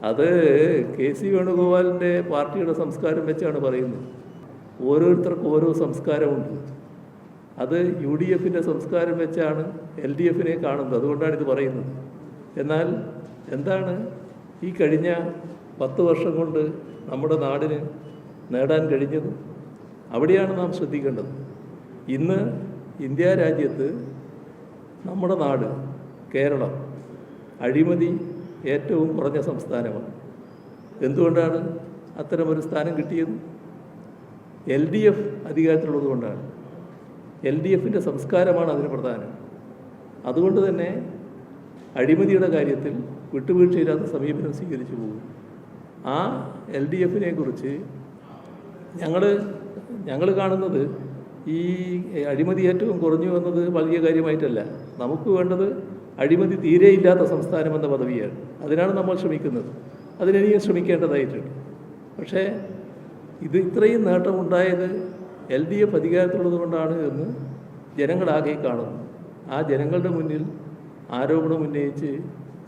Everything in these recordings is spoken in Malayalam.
അത് കെ.സി. വേണുഗോപാലിൻ്റെ പാർട്ടിയുടെ സംസ്കാരം വെച്ചാണ് പറയുന്നത്. ഓരോരുത്തർക്കും ഓരോ സംസ്കാരമുണ്ട്. അത് UDFിൻ്റെ സംസ്കാരം വെച്ചാണ് LDFിനെ കാണുന്നത്. അതുകൊണ്ടാണ് ഇത് പറയുന്നത്. എന്നാൽ എന്താണ് ഈ കഴിഞ്ഞ 10 വർഷം കൊണ്ട് നമ്മുടെ നാടിന് നേടാൻ കഴിഞ്ഞത്? അവിടെയാണ് നാം ശ്രദ്ധിക്കേണ്ടത്. ഇന്ന് ഇന്ത്യ രാജ്യത്ത് നമ്മുടെ നാട് കേരളം അഴിമതി ഏറ്റവും കുറഞ്ഞ സംസ്ഥാനമാണ്. എന്തുകൊണ്ടാണ് അത്തരമൊരു സ്ഥാനം കിട്ടിയത്? LDF അധികാരത്തിലുള്ളത് കൊണ്ടാണ്. LDFിൻ്റെ സംസ്കാരമാണ് അതിന് പ്രധാനം. അതുകൊണ്ട് തന്നെ അഴിമതിയുടെ കാര്യത്തിൽ വിട്ടുവീഴ്ചയില്ലാത്ത സമീപനം സ്വീകരിച്ചു പോകും. ആ LDFിനെ കുറിച്ച് ഞങ്ങൾ കാണുന്നത് ഈ അഴിമതി ഏറ്റവും കുറഞ്ഞു എന്നത് വലിയ കാര്യമായിട്ടല്ല. നമുക്ക് വേണ്ടത് അഴിമതി തീരെയില്ലാത്ത സംസ്ഥാനം എന്ന പദവിയാണ്. അതിനാണ് നമ്മൾ ശ്രമിക്കുന്നത്. അതിനിനിയും ശ്രമിക്കേണ്ടതായിട്ടുണ്ട്. പക്ഷേ ഇത്രയും നേട്ടമുണ്ടായത് LDF അധികാരത്തിലുള്ളത് കൊണ്ടാണ് എന്ന് ജനങ്ങളാകെ കാണുന്നു. ആ ജനങ്ങളുടെ മുന്നിൽ ആരോപണം ഉന്നയിച്ച്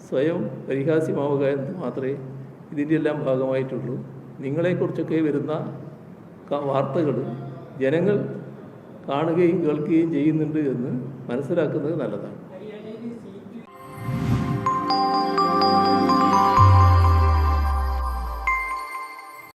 സ്വയം പരിഹാസ്യമാവുക എന്ന് മാത്രമേ ഇതിൻ്റെ എല്ലാം ഭാഗമായിട്ടുള്ളൂ. നിങ്ങളെക്കുറിച്ചൊക്കെ വരുന്ന വാർത്തകൾ ജനങ്ങൾ കാണുകയും കേൾക്കുകയും ചെയ്യുന്നുണ്ട് എന്ന് മനസ്സിലാക്കുന്നത് നല്ലതാണ്.